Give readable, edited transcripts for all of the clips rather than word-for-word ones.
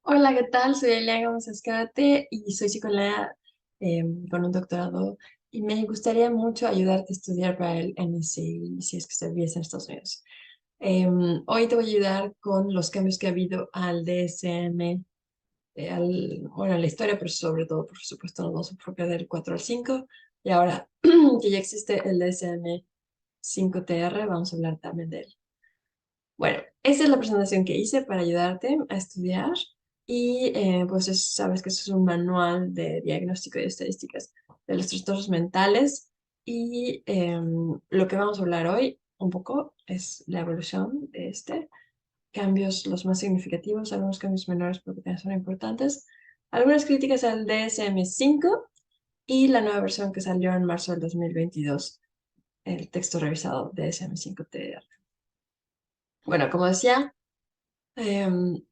Hola, ¿qué tal? Soy Eliana Gómez Azcárate y soy psicóloga con un doctorado y me gustaría mucho ayudarte a estudiar para el MSc si es que estás en Estados Unidos. Hoy te voy a ayudar con los cambios que ha habido al DSM, bueno, a la historia, pero sobre todo, por supuesto, nos vamos a enfocar del 4 al 5 y ahora que ya existe el DSM 5TR, vamos a hablar también de él. Bueno, esta es la presentación que hice para ayudarte a estudiar y pues sabes que eso es un manual de diagnóstico y estadísticas de los trastornos mentales y lo que vamos a hablar hoy un poco es la evolución de cambios los más significativos, algunos cambios menores porque también son importantes, algunas críticas al DSM-5 y la nueva versión que salió en marzo del 2022, el texto revisado DSM-5-TR. Bueno, como decía, Em,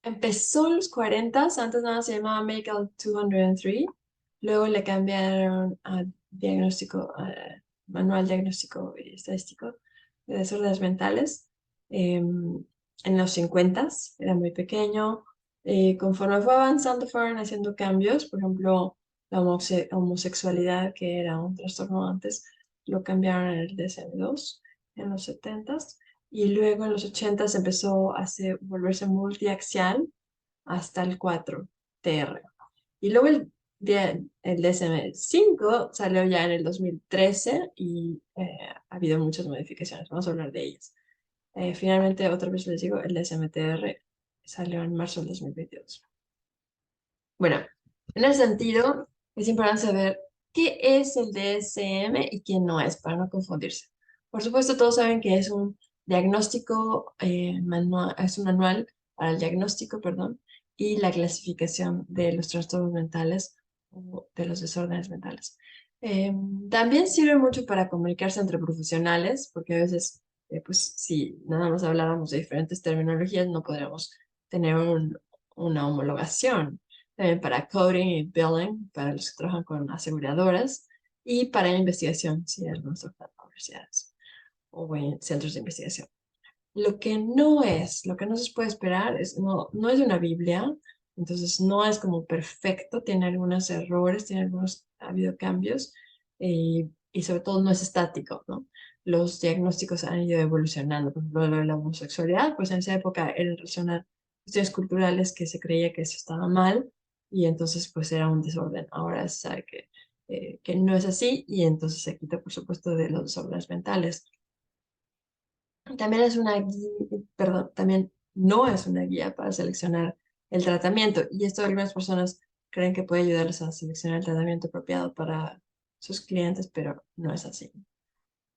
empezó en los 40, antes nada se llamaba Medical 203, luego le cambiaron a diagnóstico, manual diagnóstico y estadístico de desórdenes mentales. En los 50 era muy pequeño. Conforme fue avanzando fueron haciendo cambios, por ejemplo, la homosexualidad, que era un trastorno antes, lo cambiaron en el DSM-2 en los 70 y luego en los 80 empezó a volverse multiaxial hasta el 4TR. Y luego el DSM-5 salió ya en el 2013 y ha habido muchas modificaciones. Vamos a hablar de ellas. Finalmente, otra vez les digo, el DSM-TR salió en marzo del 2022. Bueno, en ese sentido, es importante saber qué es el DSM y qué no es, para no confundirse. Por supuesto, todos saben que es un diagnóstico manual, es un manual para el diagnóstico, perdón, y la clasificación de los trastornos mentales o de los desórdenes mentales. Eh, También sirve mucho para comunicarse entre profesionales, porque a veces, pues, si nada más habláramos de diferentes terminologías, no podríamos tener una homologación para coding y billing, para los que trabajan con aseguradoras, y para investigación, si algunos trabajan en universidades o en centros de investigación. Lo que no se puede esperar, no es una Biblia, entonces no es como perfecto, tiene algunos errores, ha habido cambios, y sobre todo no es estático, ¿no? Los diagnósticos han ido evolucionando. Por ejemplo, lo de la homosexualidad, pues en esa época era en relación a cuestiones culturales que se creía que eso estaba mal y entonces pues era un desorden. Ahora se sabe que no es así y entonces se quita, por supuesto, de los desórdenes mentales. También es una guía, perdón, también no es una guía para seleccionar el tratamiento. Y esto algunas personas creen que puede ayudarles a seleccionar el tratamiento apropiado para sus clientes, pero no es así.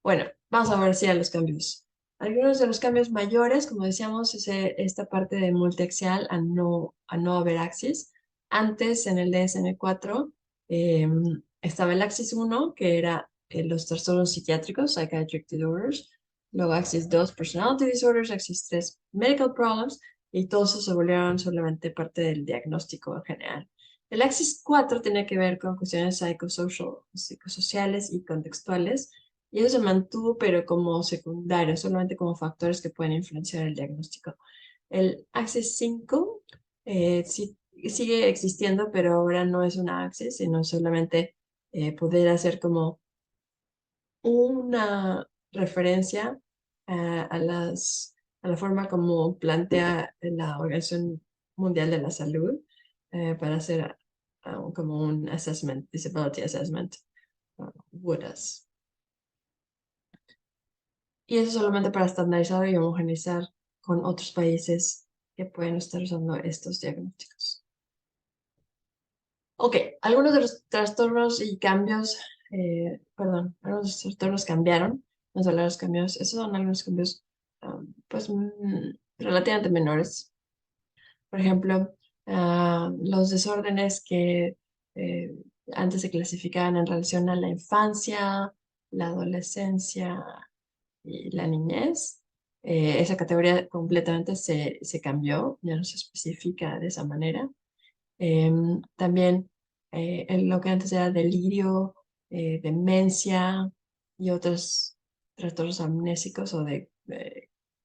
Bueno, vamos a ver si a los cambios. Algunos de los cambios mayores, como decíamos, es esta parte de multiaxial a no haber axis. Antes, en el DSM-4, estaba el axis 1, que era los trastornos psiquiátricos, psychiatric disorders, luego axis 2, personality disorders, axis 3, medical problems, y todos esos se volvieron solamente parte del diagnóstico en general. El axis 4 tiene que ver con cuestiones psicosociales y contextuales, y eso se mantuvo, pero como secundario, solamente como factores que pueden influenciar el diagnóstico. El Access 5 sí, sigue existiendo, pero ahora no es una Access, sino solamente poder hacer como una referencia a la forma como plantea la Organización Mundial de la Salud para hacer como un assessment, disability assessment, WODAS. Y eso solamente para estandarizar y homogeneizar con otros países que pueden estar usando estos diagnósticos. Ok, algunos de los trastornos y cambios, algunos de los trastornos cambiaron. Vamos a hablar de los cambios. Esos son algunos cambios, pues, relativamente menores. Por ejemplo, los desórdenes que eh, antes se clasificaban en relación a la infancia, la adolescencia y la niñez. Esa categoría completamente se cambió, ya no se especifica de esa manera. También en lo que antes era delirio, demencia y otros trastornos amnésicos o de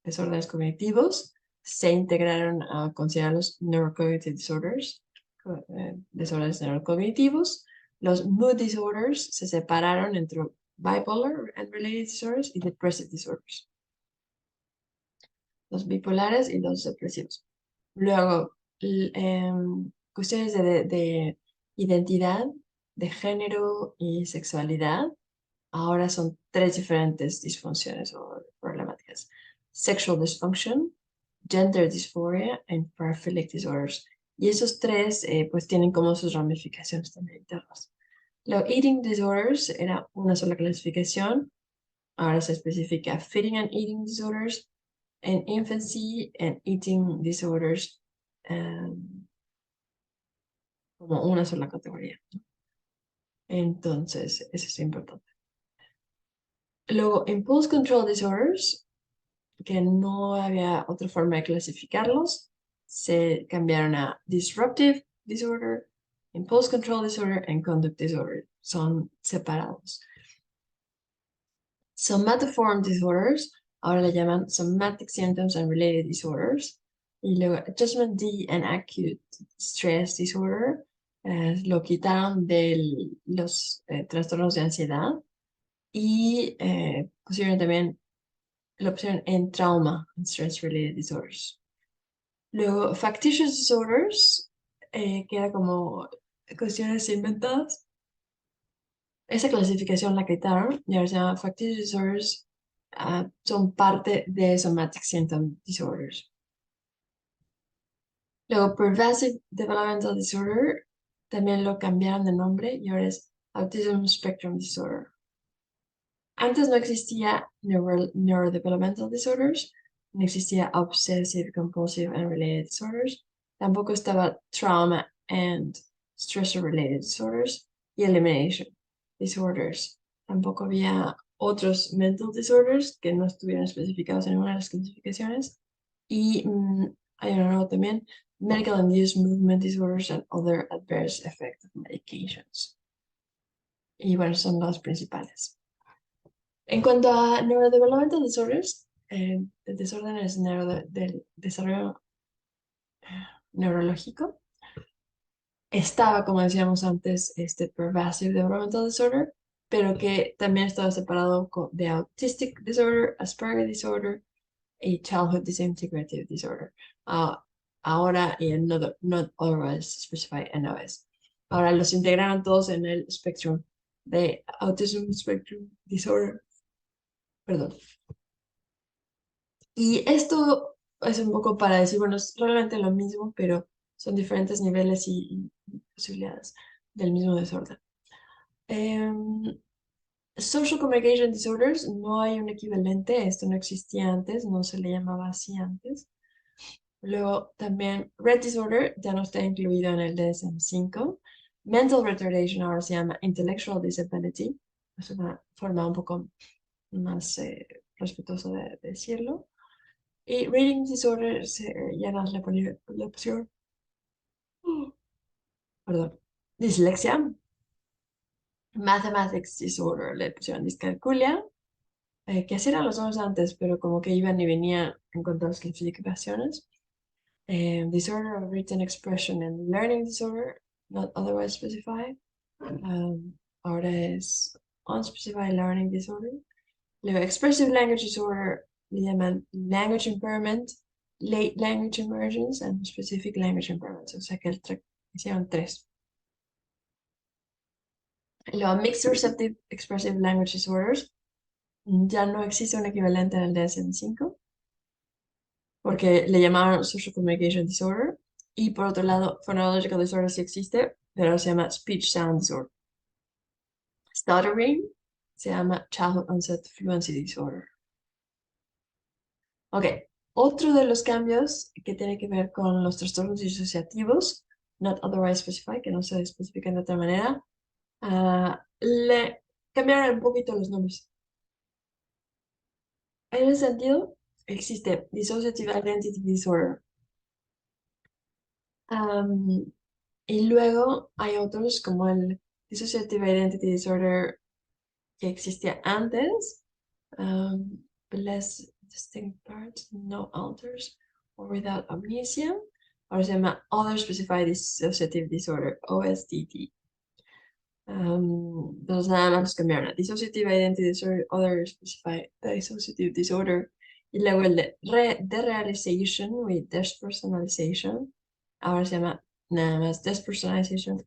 desórdenes cognitivos. se integraron a considerar los neurocognitive disorders, desórdenes neurocognitivos. Los mood disorders se separaron entre bipolar and related disorders y depressive disorders. Los bipolares y los depresivos. Luego, cuestiones de identidad, de género y sexualidad. Ahora son tres diferentes disfunciones o problemáticas. Sexual dysfunction, gender dysphoria y paraphilic disorders. Y esos tres pues tienen como sus ramificaciones también internas. Los eating disorders era una sola clasificación. Ahora se especifica feeding and eating disorders, en infancy and eating disorders como una sola categoría. Entonces, eso es importante. Luego, impulse control disorders, que no había otra forma de clasificarlos, se cambiaron a disruptive disorder, impulse control disorder y conduct disorder. Son separados. Somatoform disorders, ahora le llaman somatic symptoms and related disorders. Y luego adjustment D and acute stress disorder, lo quitaron de los trastornos de ansiedad y pusieron también la opción en trauma and stress related disorders. Luego factitious disorders, que era como cuestiones inventadas. Esa clasificación la quitaron y ahora se llama factitious disorders. Son parte de somatic symptom disorders. Luego, pervasive developmental disorder, también lo cambiaron de nombre y ahora es autism spectrum disorder. Antes no existía neurodevelopmental disorders, no existía obsessive compulsive and related disorders, tampoco estaba trauma and stressor related disorders y elimination disorders. Tampoco había otros mental disorders que no estuvieran especificados en ninguna de las clasificaciones. Y hay uno nuevo también, medical induced movement disorders and other adverse effects of medications. Y bueno, son los principales. En cuanto a neurodevelopmental disorders, desórdenes del desarrollo neurológico, estaba, como decíamos antes, este pervasive developmental disorder, pero que también estaba separado de autistic disorder, Asperger disorder y childhood disintegrative disorder. Ahora, y en not otherwise specified NOS. Ahora los integraron todos en el spectrum de autism spectrum disorder. Perdón. Y esto es un poco para decir, bueno, es realmente lo mismo, pero son diferentes niveles y posibilidades del mismo desorden. Social communication disorders, no hay un equivalente, esto no existía antes, no se le llamaba así antes. Luego también Red Disorder ya no está incluido en el DSM-5. Mental Retardation ahora se llama Intellectual Disability, es una forma un poco más respetuosa de decirlo. Y Reading Disorder ya no le ponía la opción, perdón, dislexia. Mathematics Disorder le pusieron discalculia, que así eran los nombres antes, pero como que iban y venían en cuanto a las clasificaciones. Disorder of written expression and learning disorder, not otherwise specified. Ahora es unspecified learning disorder. Luego, expressive language disorder le llaman language impairment, late language emergence, and specific language impairments. O sea que hicieron tres. Luego, mixed receptive expressive language disorders. Ya no existe un equivalente en el DSM-5 porque le llamaron Social Communication Disorder. Y por otro lado, Phonological Disorder sí existe, pero se llama Speech Sound Disorder. Stuttering se llama Childhood Onset Fluency Disorder. Ok, otro de los cambios que tiene que ver con los trastornos disociativos, not otherwise specified, que no se especifican de otra manera, le cambiaron un poquito los nombres. En ese sentido, existe Dissociative Identity Disorder. Y luego hay otros como el Dissociative Identity Disorder que existía antes, less distinct parts, no alters, or without amnesia. Ahora se llama Other Specified Dissociative Disorder, OSDD. Entonces nada más los cambiaron a Dissociative Identity Disorder, Other Specified Dissociative Disorder. Y luego el de Derealization with Despersonalization. Ahora se llama nada más Despersonalization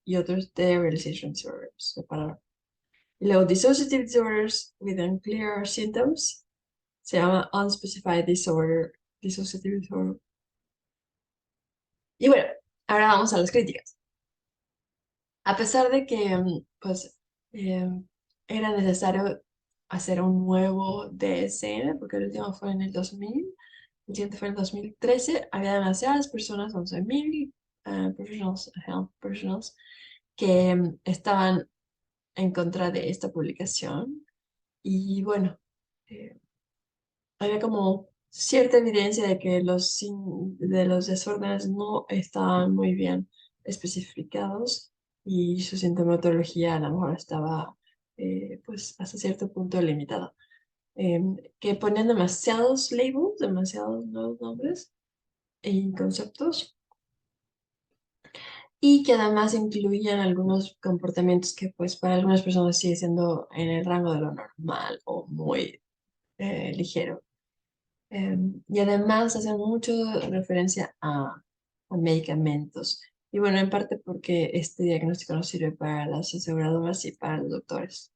y otros Derealization Disorders. Separaron. Y luego Dissociative Disorders with Unclear Symptoms. Se llama Unspecified Disorder, Dissociative Disorder. Y bueno, ahora vamos a las críticas. A pesar de que, pues, era necesario hacer un nuevo DSM, porque el último fue en el 2000, el siguiente fue en el 2013, había demasiadas personas, 11.000 professionals, health professionals, que estaban en contra de esta publicación. Y bueno, eh, había como cierta evidencia de que de los desórdenes no estaban muy bien especificados y su sintomatología a lo mejor estaba pues hasta cierto punto limitada. Que ponían demasiados labels, demasiados nuevos nombres y conceptos y que además incluían algunos comportamientos que pues para algunas personas sigue siendo en el rango de lo normal o muy ligero. Y además hacen mucho referencia a medicamentos. Y bueno, en parte porque este diagnóstico no sirve para las aseguradoras y para los doctores.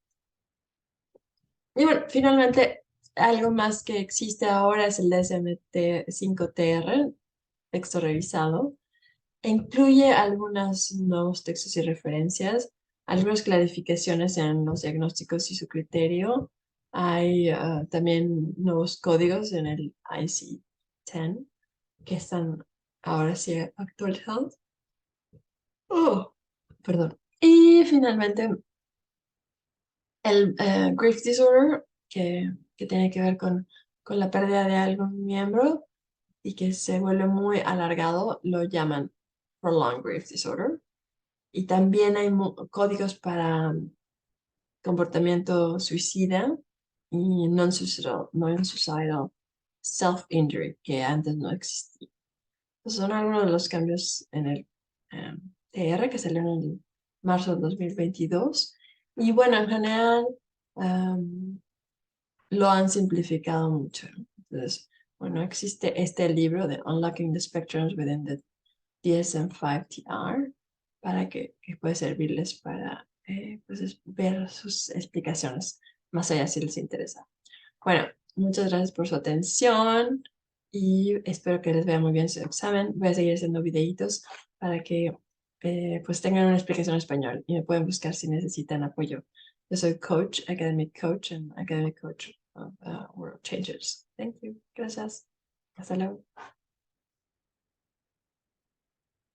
Y bueno, finalmente, algo más que existe ahora es el DSM-5TR, texto revisado. E incluye algunos nuevos textos y referencias, algunas clarificaciones en los diagnósticos y su criterio. Hay también nuevos códigos en el IC10 que están ahora sí actualizados. Oh, perdón. Y finalmente el grief disorder, que tiene que ver con la pérdida de algún miembro y que se vuelve muy alargado, lo llaman prolonged grief disorder. Y también hay códigos para comportamiento suicida y non-suicidal self-injury, que antes no existía. Esos son algunos de los cambios en el TR que salieron en marzo del 2022. Y bueno, en general lo han simplificado mucho. Entonces, bueno, existe este libro de Unlocking the Spectrums Within the DSM-5TR para que puede servirles para pues, ver sus explicaciones más allá si les interesa. Bueno, muchas gracias por su atención y espero que les vaya muy bien su examen. Voy a seguir haciendo videitos para que pues tengan una explicación en español y me pueden buscar si necesitan apoyo. Yo soy coach, academic coach and academic coach of World Changers. Thank you. Gracias. Hasta luego.